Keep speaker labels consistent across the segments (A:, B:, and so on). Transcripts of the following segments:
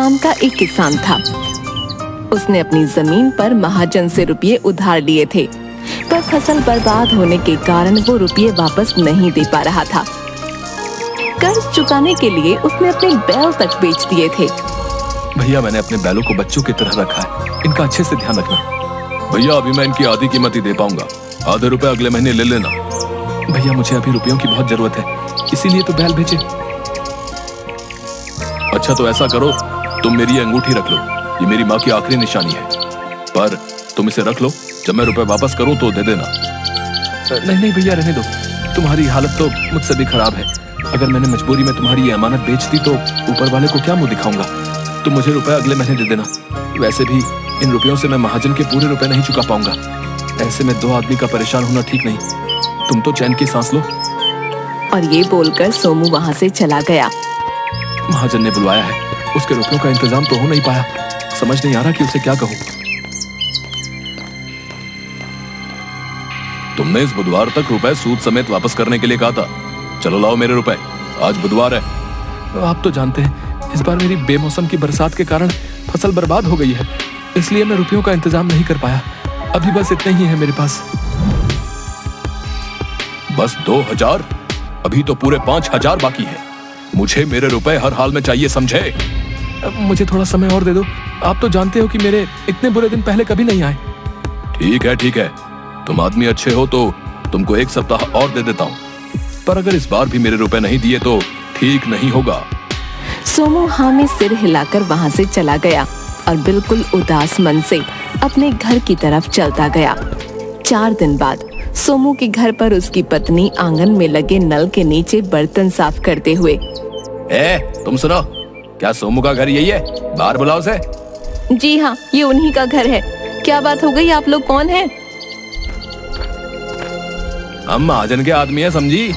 A: नाम का एक किसान था। उसने अपनी जमीन पर महाजन से रुपये उधार लिए थे, पर फसल बर्बाद होने के कारण वो रुपये वापस नहीं दे पा रहा था। कर्ज चुकाने के लिए उसने अपने बैल तक बेच दिए थे।
B: भैया, मैंने अपने बैलों को बच्चों की तरह रखा है, इनका अच्छे से ध्यान रखना। भैया, अभी मैं इनकी आधी कीमत ही दे पाऊंगा, आधे रुपए अगले महीने ले लेना। भैया, मुझे अभी रुपयों की बहुत जरूरत है, इसीलिए तो बैल बेचे। अच्छा, तो ऐसा करो, तुम मेरी ये अंगूठी रख लो, ये मेरी माँ की आखिरी निशानी है, पर तुम इसे रख लो, जब मैं रुपए वापस करूं तो दे देना। नहीं नहीं भैया, रहने दो, तुम्हारी हालत तो मुझसे भी खराब है। अगर मैंने मजबूरी में तुम्हारी ये अमानत बेच दी तो ऊपर वाले को क्या मुंह दिखाऊंगा। तुम मुझे रुपए अगले महीने दे देना। वैसे भी इन रुपयों से मैं महाजन के पूरे रुपए नहीं चुका पाऊंगा। ऐसे में दो आदमी का परेशान होना ठीक नहीं। तुम तो चैन की सांस लो।
A: और ये बोलकर सोमू वहाँ से चला गया।
B: महाजन ने बुलवाया है, उसके रुपयों का इंतजाम तो हो नहीं पाया। समझ नहीं आ रहा कि उसे क्या कहूं। तुमने इस बुधवार तक रुपए सूद समेत वापस करने के लिए कहा था। चलो लाओ मेरे रुपए, आज बुधवार है। आप तो जानते हैं, इस बार मेरी बेमौसम की बरसात के कारण फसल बर्बाद हो गई है, इसलिए मैं रुपयों का इंतजाम नहीं कर पाया। अभी बस इतना ही है मेरे पास। बस 2000? अभी तो पूरे 5000 बाकी है। मुझे मेरे रुपए हर हाल में चाहिए, समझे? मुझे थोड़ा समय और दे दो। आप तो जानते हो कि मेरे इतने बुरे दिन पहले कभी नहीं आए। ठीक है, तुम आदमी अच्छे हो तो तुमको 1 सप्ताह और दे देता हूँ, पर अगर इस बार भी मेरे रुपए नहीं दिए तो ठीक नहीं होगा।
A: सोमू हाँ में सिर हिलाकर वहाँ से चला गया और बिल्कुल उदास मन से अपने घर की तरफ चलता गया। 4 दिन बाद सोमू के घर पर उसकी पत्नी आंगन में लगे नल के नीचे बर्तन साफ करते हुए।
B: तुम सुनो, क्या सोमू का घर यही है? बाहर बुलाओ से।
A: जी हाँ, ये उन्हीं का घर है। क्या बात हो गई? आप लोग कौन हैं?
B: हम महाजन के आदमी हैं, समझी?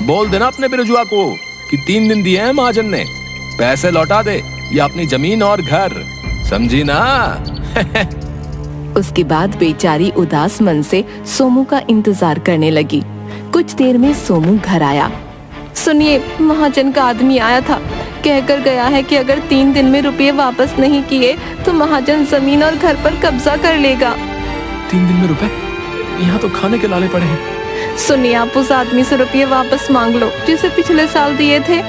B: बोल देना अपने बिरजुआ को कि 3 दिन दिए हैं महाजन ने, पैसे लौटा दे या अपनी जमीन और घर, समझी ना?
A: उसके बाद बेचारी उदास मन से सोमू का इंतजार करने लगी। कुछ देर में सोमू घर आया। सुनिए, महाजन का आदमी आया था, कहकर गया है कि अगर 3 दिन में रुपये वापस नहीं किए तो महाजन जमीन और घर पर कब्जा कर लेगा।
B: 3 दिन में रुपए? यहाँ तो खाने के लाले पड़े हैं।
A: सुनिए, आप उस आदमी से रुपये वापस मांग लो जिसे पिछले साल दिए थे।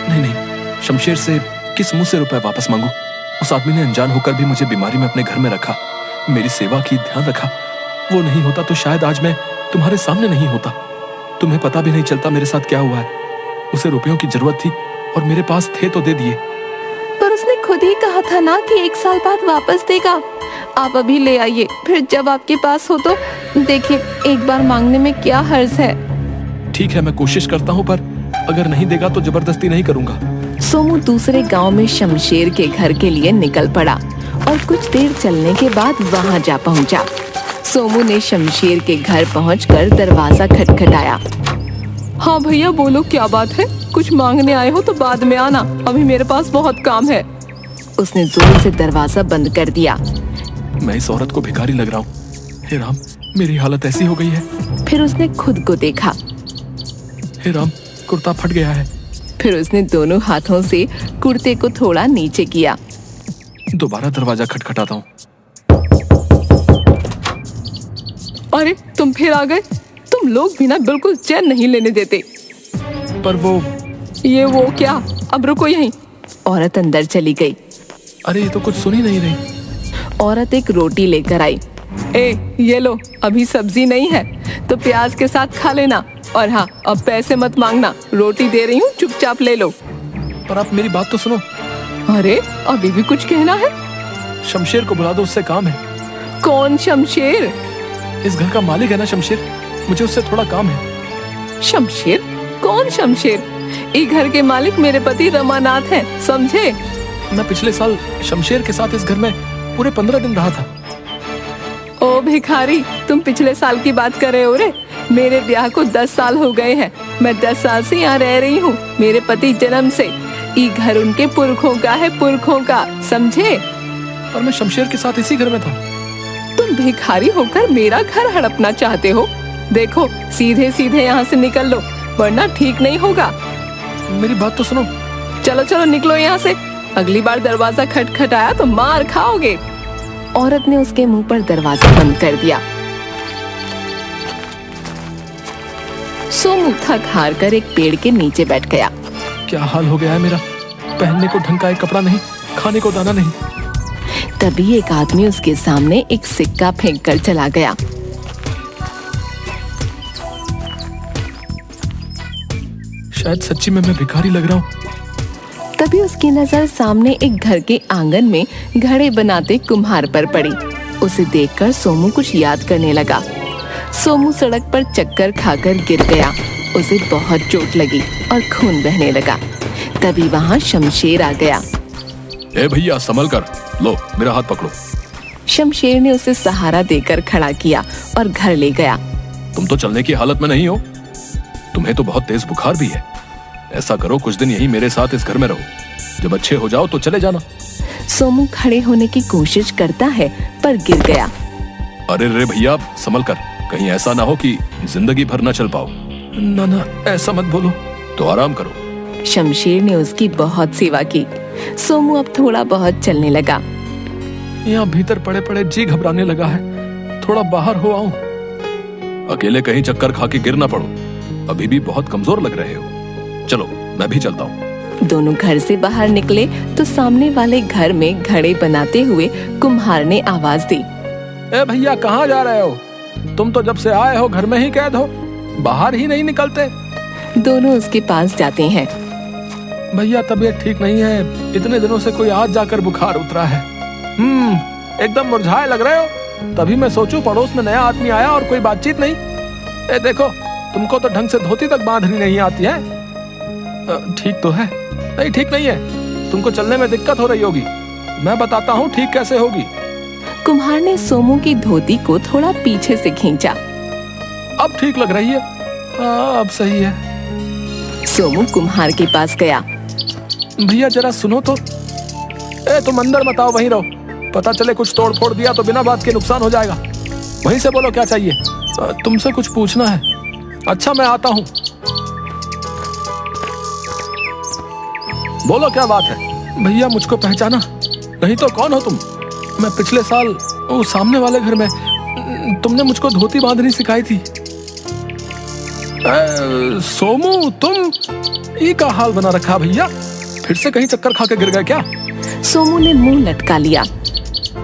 B: नहीं, शमशेर से किस मुंह से रुपए वापस मांगू? उस आदमी ने अनजान होकर भी मुझे बीमारी में अपने घर में रखा, मेरी सेवा की, ध्यान रखा। वो नहीं होता तो शायद आज मैं तुम्हारे सामने नहीं होता। तुम्हें पता भी नहीं चलता मेरे साथ क्या हुआ है। उसे रुपयों की जरूरत थी और मेरे पास थे तो दे दिए।
A: पर उसने खुद ही कहा था ना कि 1 साल बाद वापस देगा। आप अभी ले आइए, फिर जब आपके पास हो तो देखिए, एक बार मांगने में क्या हर्ज है।
B: ठीक है, मैं कोशिश करता हूँ, पर अगर नहीं देगा तो जबरदस्ती नहीं करूँगा।
A: सोमू दूसरे गांव में शमशेर के घर के लिए निकल पड़ा और कुछ देर चलने के बाद वहां जा पहुंचा। सोमू ने शमशेर के घर पहुंचकर दरवाजा खटखटाया। हाँ भैया, बोलो, क्या बात है? कुछ मांगने आए हो तो बाद में आना, अभी मेरे पास बहुत काम है। उसने जोर से दरवाजा बंद कर दिया।
B: मैं इस औरत को भिखारी लग रहा हूँ। हे राम, मेरी हालत ऐसी हो गई है।
A: फिर उसने खुद को देखा।
B: हे राम, कुर्ता फट गया है।
A: फिर उसने दोनों हाथों से कुर्ते को थोड़ा नीचे किया।
B: दोबारा दरवाजा खटखटाता हूँ।
A: अरे, तुम फिर आ गए। तुम लोग भी ना बिल्कुल चैन नहीं लेने देते।
B: पर वो
A: क्या? अब रुको यहीं। औरत अंदर चली गई।
B: अरे, ये तो कुछ सुन ही नहीं रही।
A: औरत एक रोटी लेकर आई। ये लो, अभी सब्जी नहीं है तो प्याज के साथ खा लेना, और हाँ, अब पैसे मत मांगना, रोटी दे रही हूँ, चुपचाप ले लो।
B: पर आप मेरी बात तो सुनो।
A: अरे, अभी भी कुछ कहना है?
B: शमशेर को बुला दो, उससे काम है।
A: कौन शमशेर?
B: इस घर का मालिक है ना शमशेर, मुझे उससे थोड़ा काम है।
A: शमशेर? कौन शमशेर? इस घर के मालिक मेरे पति रमानाथ हैं, समझे?
B: मैं पिछले साल शमशेर के साथ इस घर में पूरे 15 दिन रहा था।
A: ओ भिखारी, तुम पिछले साल की बात कर रहे हो रे? मेरे ब्याह को 10 साल हो गए हैं। मैं 10 साल से यहाँ रह रही हूँ। मेरे पति जन्म से। ये घर उनके पुरखों का है, पुरखों का, समझे?
B: पर मैं शमशेर के साथ इसी घर में था।
A: तुम भिखारी होकर मेरा घर हड़पना चाहते हो? देखो, सीधे सीधे यहाँ से निकल लो, वरना ठीक नहीं होगा।
B: मेरी बात तो सुनो।
A: चलो चलो, निकलो यहाँ से। अगली बार दरवाजा खटखटाया तो मार खाओगे। औरत ने उसके मुंह पर दरवाजा बंद कर दिया। सोमू थक हार कर एक पेड़ के नीचे बैठ गया।
B: क्या हाल हो गया है मेरा, पहनने को ढंग का एक कपड़ा नहीं, खाने को दाना नहीं।
A: तभी एक आदमी उसके सामने एक सिक्का फेंक कर चला गया।
B: शायद सच्ची में मैं भिखारी लग रहा हूँ।
A: तभी उसकी नजर सामने एक घर के आंगन में घड़े बनाते कुम्हार पर पड़ी। उसे देखकर सोमू कुछ याद करने लगा। सोमू सड़क पर चक्कर खाकर गिर गया। उसे बहुत चोट लगी और खून बहने लगा। तभी वहाँ शमशेर आ गया।
B: ए भैया संभल कर, लो मेरा हाथ पकड़ो।
A: शमशेर ने उसे सहारा देकर खड़ा किया और घर ले गया।
B: तुम तो चलने की हालत में नहीं हो, तुम्हें तो बहुत तेज बुखार भी है। ऐसा करो, कुछ दिन यहीं मेरे साथ इस घर में रहो, जब अच्छे हो जाओ तो चले जाना।
A: सोमू खड़े होने की कोशिश करता है पर गिर गया।
B: अरे रे भैया संभल कर, कहीं ऐसा ना हो कि जिंदगी भर न चल पाओ। ना ना ऐसा मत बोलो, तो आराम करो।
A: शमशेर ने उसकी बहुत सेवा की। सोमू अब थोड़ा बहुत चलने लगा।
B: यहाँ भीतर पड़े पड़े जी घबराने लगा है, थोड़ा बाहर हो आऊं। अकेले कहीं चक्कर खा के गिर ना पड़ो, अभी भी बहुत कमजोर लग रहे हो। चलो मैं भी चलता हूँ।
A: दोनों घर से बाहर निकले तो सामने वाले घर में घड़े बनाते हुए कुम्हार ने आवाज दी।
B: ए भैया कहाँ जा रहे हो? तुम तो जब से आए हो घर में ही कैद हो, बाहर ही नहीं निकलते।
A: दोनों उसके पास जाते हैं।
B: भैया तबीयत ठीक नहीं है, इतने दिनों से कोई आज जाकर बुखार उतरा है। एकदम मुरझाए लग रहे हो। तभी मैं सोचूं पड़ोस में नया आदमी आया और कोई बातचीत नहीं। ए देखो, तुमको तो ढंग से धोती तक बांधनी नहीं आती है। ठीक तो है? नहीं ठीक नहीं है, तुमको चलने में दिक्कत हो रही होगी। मैं बताता हूँ ठीक कैसे होगी।
A: कुम्हार ने सोमू की धोती को थोड़ा पीछे से खींचा।
B: अब ठीक लग रही है। हाँ अब सही है।
A: सोमू कुम्हार के पास गया।
B: भैया जरा सुनो तो। तुम अंदर मत आओ, वहीं रहो। पता चले कुछ तोड़ फोड़ दिया तो बिना बात के नुकसान हो जाएगा। वहीं से बोलो क्या चाहिए। तुमसे कुछ पूछना है। अच्छा मैं आता हूँ। बोलो क्या बात है। भैया मुझको पहचाना नहीं तो कौन हो तुम? मैं पिछले साल वो सामने वाले घर में तुमने मुझको धोती बांधनी सिखाई थी। सोमू तुम ये का हाल बना रखा भैया, फिर से कहीं चक्कर खा के गिर गए क्या?
A: सोमू ने मुंह लटका लिया।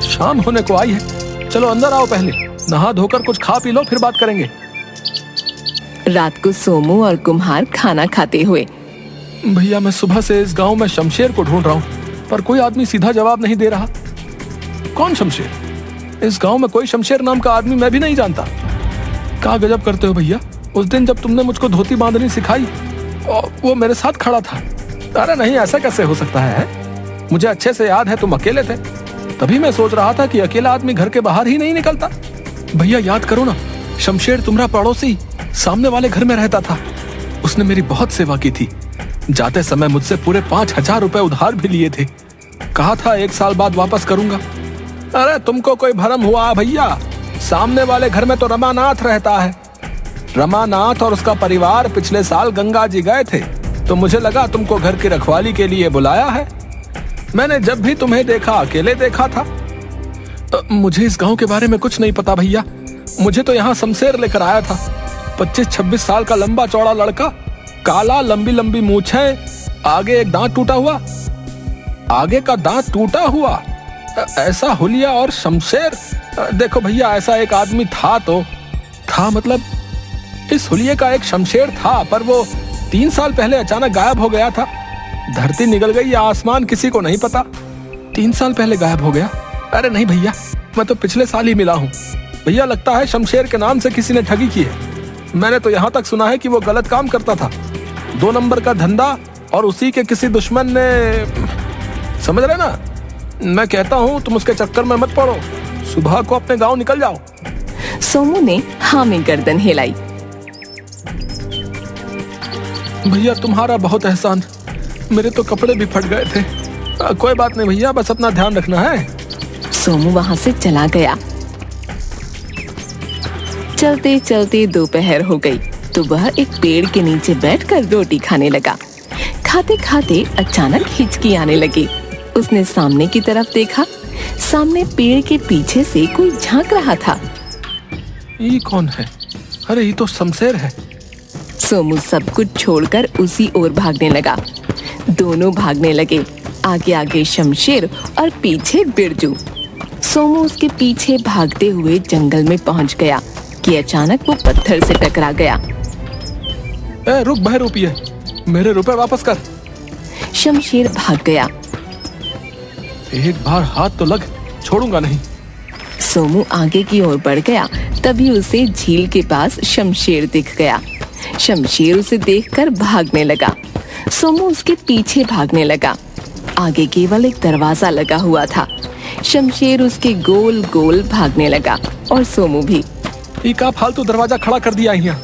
B: शाम होने को आई है, चलो अंदर आओ, पहले नहा धोकर कुछ खा पी लो फिर बात करेंगे।
A: रात को सोमू और कुम्हार खाना खाते हुए।
B: भैया मैं सुबह से इस गांव में शमशेर को ढूंढ रहा हूँ, पर कोई आदमी सीधा जवाब नहीं दे रहा। कौन शमशेर? इस गांव में कोई शमशेर नाम का आदमी मैं भी नहीं जानता। क्या गजब करते हो भैया, उस दिन जब तुमने मुझको धोती बांधनी सिखाई वो मेरे साथ खड़ा था। अरे नहीं, ऐसा कैसे हो सकता है? मुझे अच्छे से याद है तुम अकेले थे, तभी मैं सोच रहा था कि अकेला आदमी घर के बाहर ही नहीं निकलता। भैया याद करो ना, शमशेर तुम्हारा पड़ोसी सामने वाले घर में रहता था। उसने मेरी बहुत सेवा की थी। जाते समय मुझसे पूरे 5,000 रुपए उधार भी लिए थे। कहा था 1 साल बाद वापस करूंगा। अरे तुमको कोई भ्रम हुआ भैया, सामने वाले घर में तो रमानाथ रहता है। रमानाथ और उसका परिवार पिछले साल गंगा जी गए थे, तो मुझे लगा तुमको घर की रखवाली के लिए बुलाया है। मैंने जब भी तुम्हें देखा अकेले देखा था। मुझे इस गांव के बारे में कुछ नहीं पता भैया। मुझे तो यहाँ शमशेर लेकर आया था। 25-26 साल का लंबा चौड़ा लड़का, काला, लंबी लंबी मूछें, आगे एक दांत टूटा हुआ, आगे का दांत टूटा हुआ, ऐसा हुलिया और शमशेर। देखो भैया ऐसा एक आदमी था तो था, मतलब इस हुलिये का एक शमशेर था, पर वो 3 साल पहले अचानक गायब हो गया था। धरती निगल गई या आसमान किसी को नहीं पता। 3 साल पहले गायब हो गया। अरे नहीं भैया, मैं तो पिछले साल ही मिला हूँ। भैया लगता है शमशेर के नाम से किसी ने ठगी की है। मैंने तो यहाँ तक सुना है कि वो गलत काम करता था, 2 नंबर का धंधा, और उसी के किसी दुश्मन ने, समझ रहे ना? मैं कहता हूँ तुम उसके चक्कर में मत पड़ो, सुबह को अपने गांव निकल जाओ।
A: सोमू ने हाँ में गर्दन हिलाई।
B: भैया तुम्हारा बहुत एहसान, मेरे तो कपड़े भी फट गए थे। कोई बात नहीं भैया, बस अपना ध्यान रखना है।
A: सोमू वहां से चला गया। चलते चलते दोपहर हो गई तो वह एक पेड़ के नीचे बैठकर रोटी खाने लगा। खाते खाते अचानक हिचकी आने लगी। उसने सामने की तरफ देखा। सामने पेड़ के पीछे से कोई झांक रहा था।
B: ये कौन है? अरे ये तो शमशेर है।
A: सोमू सब कुछ छोड़कर उसी ओर भागने लगा। दोनों भागने लगे, आगे आगे शमशेर और पीछे बिरजू। सोमू उसके पीछे भागते हुए जंगल में पहुंच गया कि अचानक वो पत्थर से टकरा गया।
B: रुक बहरूपिये, मेरे रुपए वापस कर।
A: शमशेर भाग गया।
B: एक बार हाथ तो लग, छोड़ूंगा नहीं।
A: सोमू आगे की ओर बढ़ गया, तभी उसे झील के पास शमशेर दिख गया। शमशेर उसे देखकर भागने लगा। सोमू उसके पीछे भागने लगा। आगे केवल एक दरवाजा लगा हुआ था। शमशेर उसके गोल गोल भागने लगा और सोमू भी।
B: का फालतू दरवाजा खड़ा कर दिया यहाँ।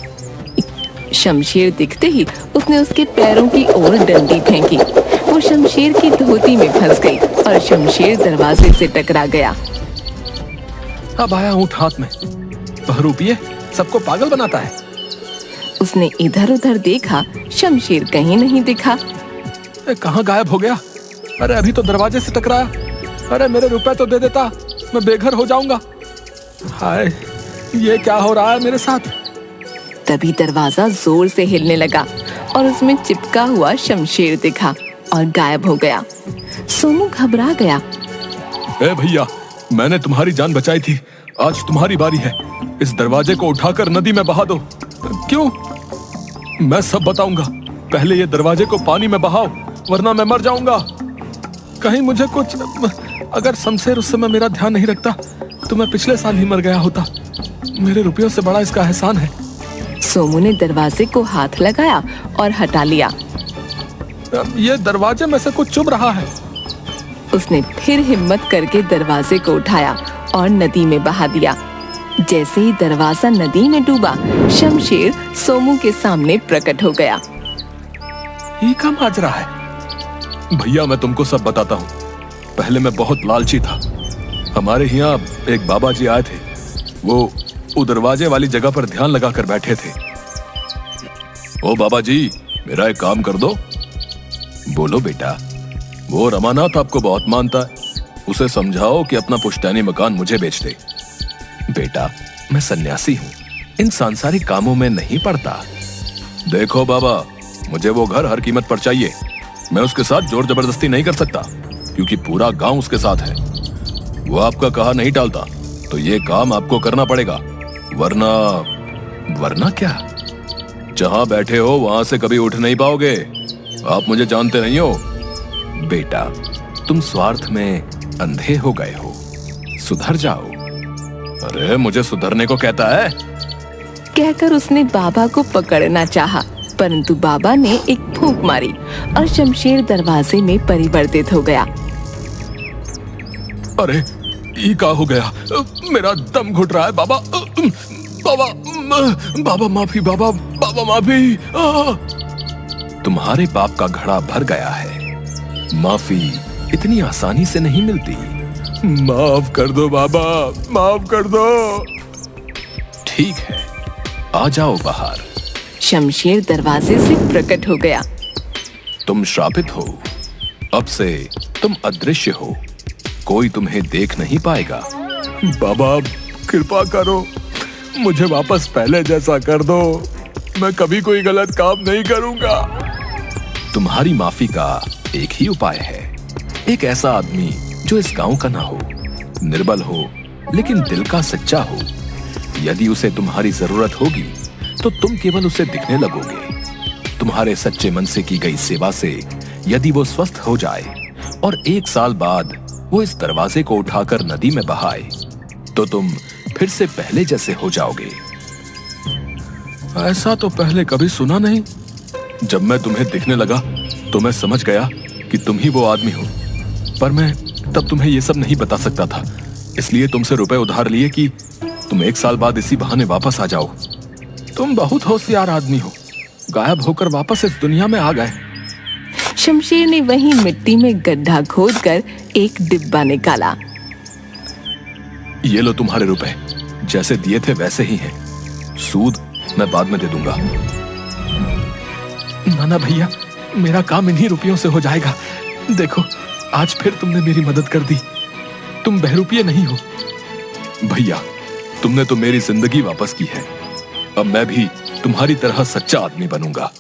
A: शमशेर दिखते ही उसने उसके पैरों की ओर डंडी फेंकी। वो शमशेर की धोती में फंस गई और शमशेर दरवाजे से टकरा गया।
B: अब आया ऊँट हाथ में। बहरूपिये सबको पागल बनाता है।
A: उसने इधर उधर देखा, शमशेर कहीं नहीं दिखा।
B: कहाँ गायब हो गया? अरे अभी तो दरवाजे से टकराया। अरे मेरे रुपए तो दे देता, मैं बेघर हो जाऊंगा। हाय, ये क्या हो रहा है मेरे साथ?
A: तभी दरवाजा जोर से हिलने लगा और उसमें चिपका हुआ शमशेर दिखा और गायब हो गया। सोमू घबरा गया।
B: ए भैया, मैंने तुम्हारी जान बचाई थी, आज तुम्हारी बारी है। इस दरवाजे को उठाकर नदी में बहा दो। क्यों? मैं सब बताऊंगा। पहले ये दरवाजे को पानी में बहाओ, वरना मैं मर जाऊंगा। कहीं मुझे कुछ, अगर शमशेर उस समय मेरा ध्यान नहीं रखता तो मैं पिछले साल ही मर गया होता। मेरे रुपयों से बड़ा इसका एहसान है।
A: सोमू ने दरवाजे को हाथ लगाया और हटा लिया।
B: ये दरवाजे में से कुछ चुभ रहा है।
A: उसने फिर हिम्मत करके दरवाजे को उठाया और नदी में बहा दिया। जैसे ही दरवाजा नदी में डूबा, शमशेर सोमू के सामने प्रकट हो गया।
B: ये क्या माजरा है? भैया मैं तुमको सब बताता हूँ। पहले मैं बहुत लालची था। हमारे यहाँ एक बाबा जी आए थे। वो दरवाजे वाली जगह पर ध्यान लगा कर बैठे थे। ओ बाबा जी, मेरा एक काम कर दो। बोलो बेटा। वो रमानाथ आपको बहुत मानता है, उसे समझाओ कि अपना पुश्तैनी मकान मुझे बेच दे। बेटा, मैं सन्यासी हूँ, इन सांसारिक कामों में नहीं पड़ता। देखो बाबा, मुझे वो घर हर कीमत पर चाहिए। मैं उसके साथ जोर जबरदस्ती नहीं कर सकता, क्योंकि पूरा गांव उसके साथ है। वो आपका कहा नहीं टालता, तो ये काम आपको करना पड़ेगा। वरना क्या? जहां बैठे हो वहां से कभी उठ नहीं पाओगे। आप मुझे जानते नहीं हो। बेटा, तुम स्वार्थ में अंधे हो गए हो, सुधर जाओ। अरे मुझे सुधरने को कहता है?
A: कहकर उसने बाबा को पकड़ना चाहा, परंतु बाबा ने एक फूंक मारी और शमशेर दरवाजे में परिवर्तित हो गया।
B: अरे ये क्या हो गया? मेरा दम घुट रहा है। बाबा, बाबा माफी, बाबा माफी। तुम्हारे पाप का घड़ा भर गया है। माफी इतनी आसानी से नहीं मिलती। माफ कर दो बाबा, माफ कर दो। ठीक है, आ जाओ बाहर।
A: शमशेर दरवाजे से प्रकट हो गया।
B: तुम श्रापित हो, अब से तुम अदृश्य हो, कोई तुम्हें देख नहीं पाएगा। बाबा कृपा करो, मुझे वापस पहले जैसा कर दो। मैं कभी कोई गलत काम नहीं करूंगा। तुम्हारी माफी का एक ही उपाय है। एक ऐसा आदमी जो इस गांव का ना हो, निर्बल हो, लेकिन दिल का सच्चा हो। यदि उसे तुम्हारी जरूरत होगी तो तुम केवल उसे दिखने लगोगे। तुम्हारे सच्चे मन से की गई सेवा से यदि वो स्वस्थ हो जाए और 1 साल बाद वो इस दरवाजे को उठाकर नदी में बहाए, तो तुम फिर से पहले जैसे हो जाओगे। ऐसा तो पहले कभी सुना नहीं। जब मैं तुम्हें दिखने लगा तो मैं समझ गया कि तुम ही वो आदमी हो, पर मैं तब तुम्हें ये सब नहीं बता सकता था। इसलिए तुमसे रुपए उधार लिए कि तुम 1 साल बाद इसी बहाने वापस आ जाओ। तुम बहुत होशियार आदमी हो, गायब होकर वापस इस दुनिया में आ गए।
A: शमशेर ने वहीं मिट्टी में गड्ढा खोदकर एक डिब्बा निकाला।
B: ये लो तुम्हारे रुपए, जैसे दिए थे वैसे ही हैं। सूद मैं बाद में दे दूंगा। ना भैया, मेरा काम इन्हीं रुपयों से हो जाएगा। देखो आज फिर तुमने मेरी मदद कर दी। तुम बहरूपिये नहीं हो भैया, तुमने तो मेरी जिंदगी वापस की है। अब मैं भी तुम्हारी तरह सच्चा आदमी बनूंगा।